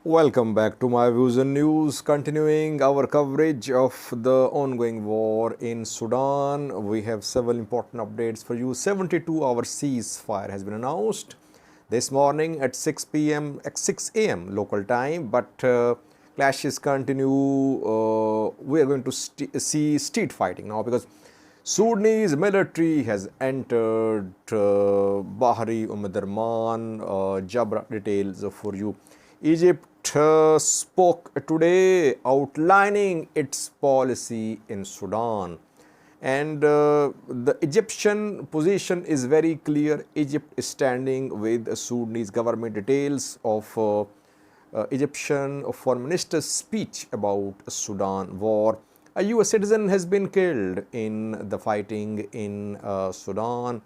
Welcome back to My Views and News. Continuing our coverage of the ongoing war in Sudan, we have several important updates for you. 72-hour ceasefire has been announced this morning at 6 a.m. local time, but clashes continue. We are going to see street fighting now because Sudanese military has entered Bahri Darman. Jabra details for you. Egypt spoke today outlining its policy in Sudan, and the Egyptian position is very clear. Egypt is standing with the Sudanese government. Details of Egyptian foreign minister's speech about Sudan war. A US citizen has been killed in the fighting in Sudan.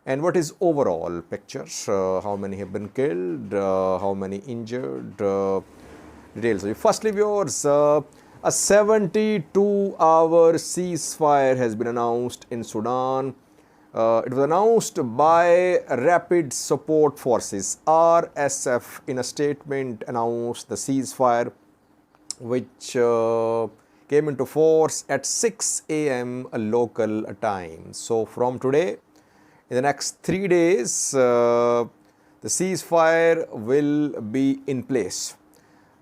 And what is overall picture? How many have been killed? How many injured? Details. Firstly, viewers, a 72-hour ceasefire has been announced in Sudan. It was announced by Rapid Support Forces. RSF, in a statement, announced the ceasefire, which came into force at 6 a.m. local time. So, from today, in the next 3 days, the ceasefire will be in place.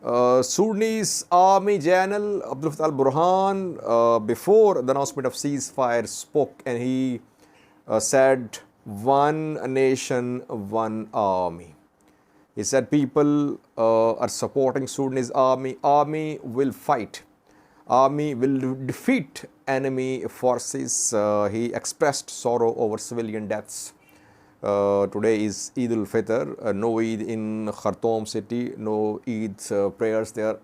Sudanese Army General Abdul Fattah al-Burhan, before the announcement of ceasefire, spoke, and he said, "One nation, one army." He said people are supporting Sudanese army. Army will fight. Army will defeat enemy forces. He expressed sorrow over civilian deaths. Today is Eid al-Fitr, no Eid in Khartoum city, no Eid prayers there.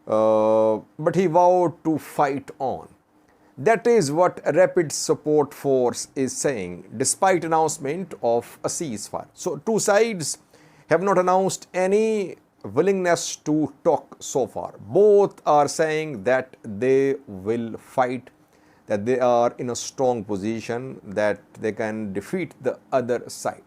But he vowed to fight on. That is what a Rapid Support Force is saying, despite announcement of a ceasefire. So, two sides have not announced any willingness to talk so far. Both are saying that they will fight, that they are in a strong position, that they can defeat the other side.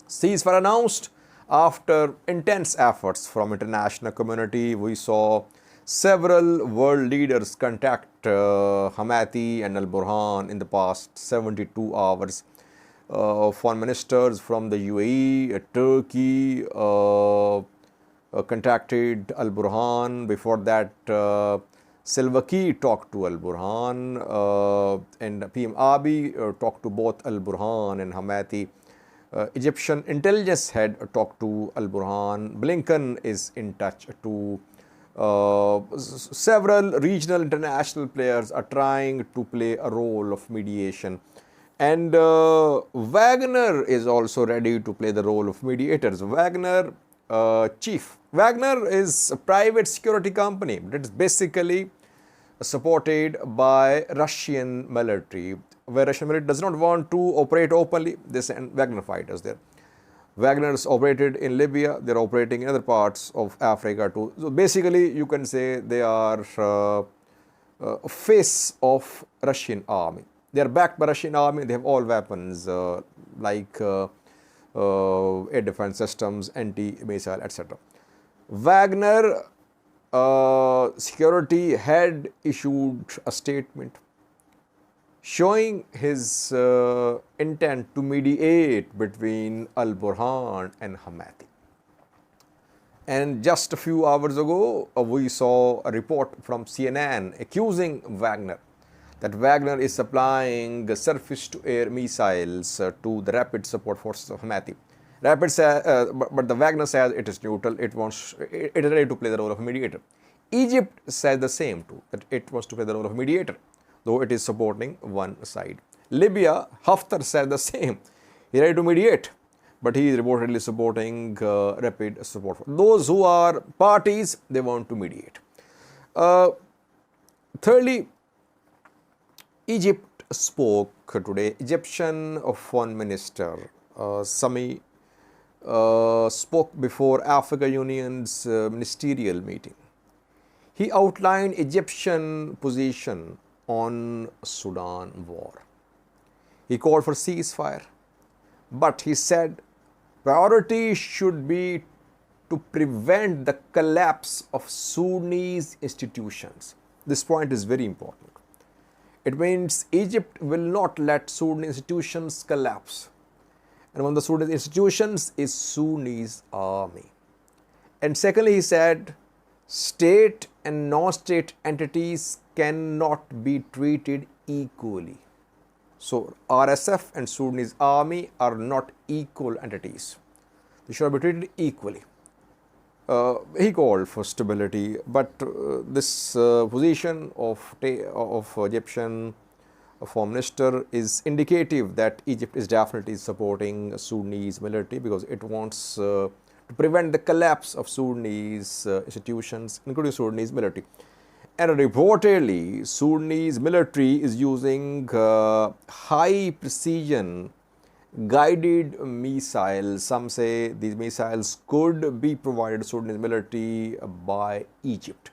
Ceasefire announced after intense efforts from international community. We saw several world leaders contact Houthi and al-Burhan in the past 72 hours. Foreign ministers from the UAE, Turkey, contacted al-Burhan. Before that, Salva Kiir talked to al-Burhan, and PM Abiy talked to both al-Burhan and Houthi. Egyptian intelligence head talked to al-Burhan. Blinken is in touch to several regional international players are trying to play a role of mediation. And Wagner is also ready to play the role of mediators. Wagner is a private security company that is basically supported by Russian military, where Russian military does not want to operate openly. They send Wagner fighters there. Wagner's operated in Libya. They're operating in other parts of Africa too. So basically, you can say they are face of Russian army. They are backed by Russian army. They have all weapons like air defense systems, anti-missile, etc. Wagner security head issued a statement showing his intent to mediate between al-Burhan and Houthi. And just a few hours ago, we saw a report from CNN accusing Wagner that Wagner is supplying surface-to-air missiles to the Rapid Support Forces of Houthi. But the Wagner says it is neutral. It is ready to play the role of a mediator. Egypt says the same too, that it wants to play the role of a mediator, though it is supporting one side. Libya, Haftar said the same. He is ready to mediate, but he is reportedly supporting Rapid Support. Those who are parties, they want to mediate. Thirdly, Egypt spoke today. Egyptian Foreign Minister Sami spoke before Africa Union's ministerial meeting. He outlined Egyptian position on Sudan war. He called for ceasefire, but he said priority should be to prevent the collapse of Sudanese institutions. This point is very important. It means Egypt will not let Sudanese institutions collapse. And one of the Sudanese institutions is Sudanese army. And secondly, he said, state and non-state entities cannot be treated equally. So RSF and Sudanese army are not equal entities. They should be treated equally. He called for stability, but this position of Egyptian Foreign Minister is indicative that Egypt is definitely supporting Sudanese military because it wants to prevent the collapse of Sudanese institutions, including Sudanese military. And reportedly, Sudanese military is using high precision guided missiles. Some say these missiles could be provided to Sudanese military by Egypt.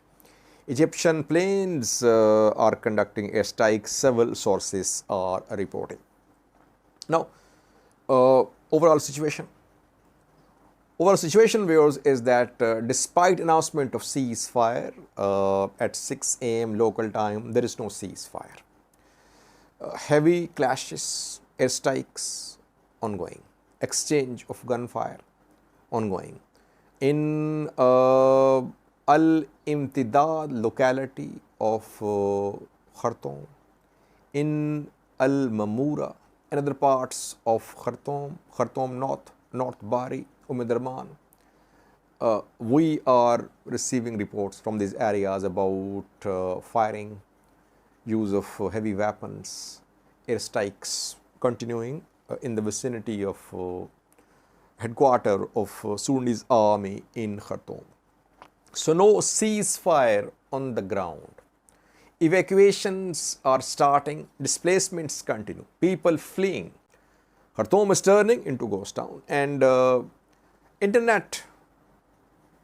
Egyptian planes are conducting airstrikes, several sources are reporting. Now, overall situation. Overall situation, viewers, is that despite announcement of ceasefire at 6 a.m. local time, there is no ceasefire. Heavy clashes, airstrikes ongoing, exchange of gunfire ongoing. In Al-Imtidad locality of Khartoum, in Al-Mamura and other parts of Khartoum, Khartoum North Bari, Darman, we are receiving reports from these areas about firing, use of heavy weapons, airstrikes continuing in the vicinity of headquarters of Sudanese army in Khartoum. So no ceasefire on the ground. Evacuations are starting, displacements continue, people fleeing. Khartoum is turning into ghost town, and internet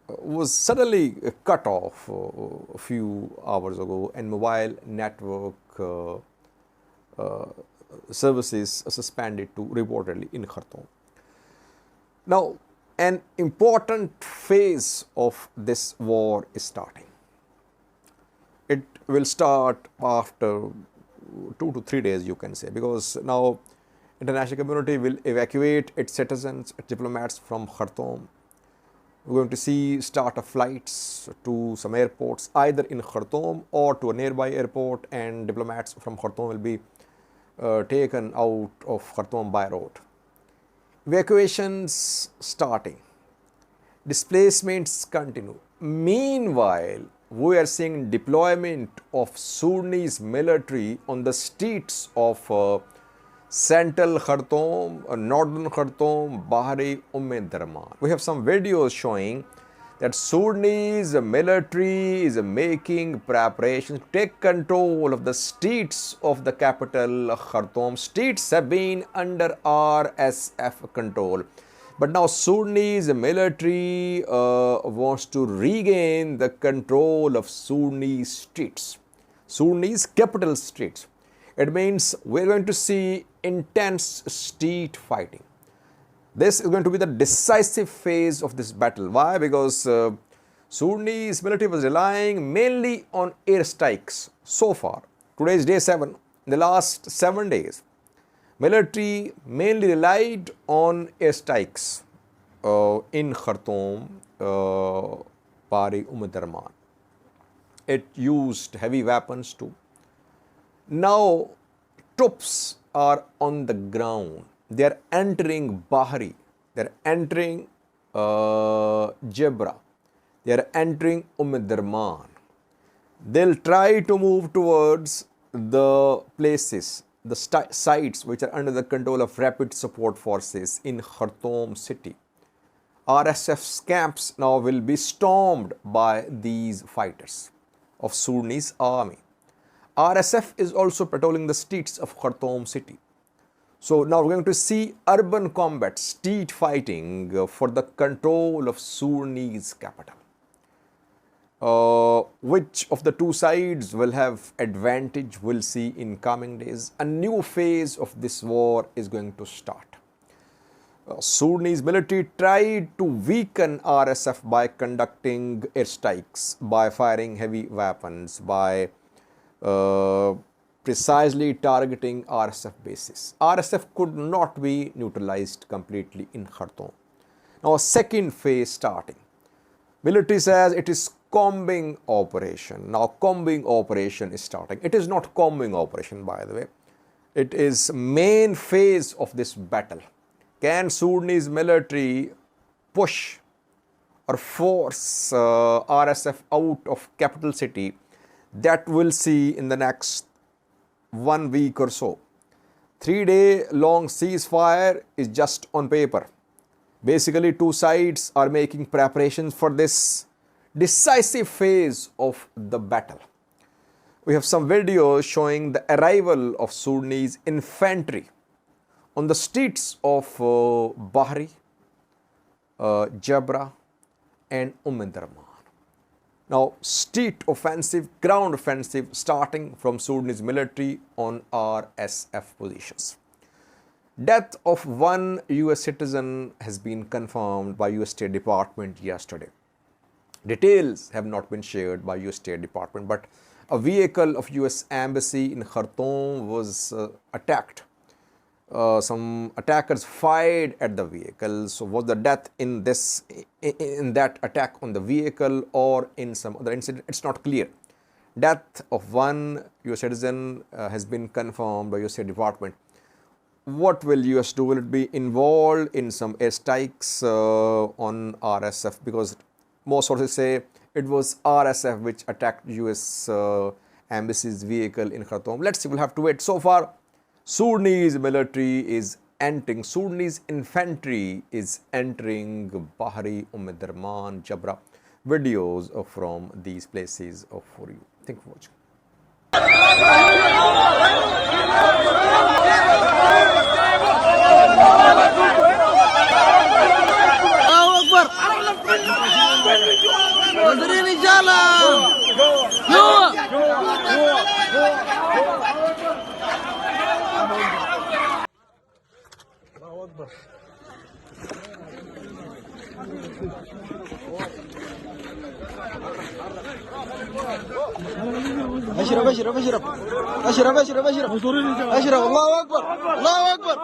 was suddenly cut off a few hours ago, and mobile network services suspended too, reportedly in Khartoum. Now, an important phase of this war is starting. It will start after 2 to 3 days, you can say, because now international community will evacuate its citizens, its diplomats from Khartoum. We're going to see start of flights to some airports, either in Khartoum or to a nearby airport, and diplomats from Khartoum will be taken out of Khartoum by road. Evacuations starting, displacements continue. Meanwhile, we are seeing deployment of Sudanese military on the streets of central Khartoum, northern Khartoum, Bahri, Darman. We have some videos showing that Sudanese military is making preparations to take control of the streets of the capital Khartoum. Streets have been under RSF control, but now Sudanese military wants to regain the control of Sudanese streets, Sudanese capital streets. It means we're going to see intense street fighting. This is going to be the decisive phase of this battle. Why? Because Sudanese military was relying mainly on airstrikes so far. Today is day 7. In the last 7 days, military mainly relied on airstrikes in Khartoum, Bari, Darman. It used heavy weapons too. Now, troops are on the ground. They are entering Bahri, they are entering Jebra, they are entering Darman. They'll try to move towards the places, the sites which are under the control of rapid support forces in Khartoum city. RSF's camps now will be stormed by these fighters of Sudanese army. RSF is also patrolling the streets of Khartoum city. So now we're going to see urban combat, street fighting for the control of Sudanese capital. Which of the two sides will have advantage, we'll see in coming days. A new phase of this war is going to start. Sudanese military tried to weaken RSF by conducting airstrikes, by firing heavy weapons, by precisely targeting RSF bases. RSF could not be neutralized completely in Khartoum. Now, a second phase starting. Military says it is combing operation. Now, combing operation is starting. It is not combing operation, by the way. It is main phase of this battle. Can Sudanese military push or force RSF out of capital city? That we'll see in the next 1 week or so. 3-day long ceasefire is just on paper. Basically, two sides are making preparations for this decisive phase of the battle. We have some videos showing the arrival of Sudanese infantry on the streets of Bahri, Jabra and Darman. Now, street offensive, ground offensive starting from Sudanese military on RSF positions. Death of one US citizen has been confirmed by US State Department yesterday. Details have not been shared by US State Department, but a vehicle of US Embassy in Khartoum was attacked. Some attackers fired at the vehicle. So was the death in that attack on the vehicle or in some other incident? It's not clear. Death of one US citizen has been confirmed by US State Department. What will US do? Will it be involved in some airstrikes on RSF? Because most sources say it was RSF which attacked US Embassy's vehicle in Khartoum. Let's see, we'll have to wait. So far, Sudanese military is entering, Sudanese infantry is entering Bahri, Darman, Jabra. Videos from these places for you. Thank you for watching. اشرب اشرب اشرب اشرب اشرب اشرب اشرب الله اكبر الله اكبر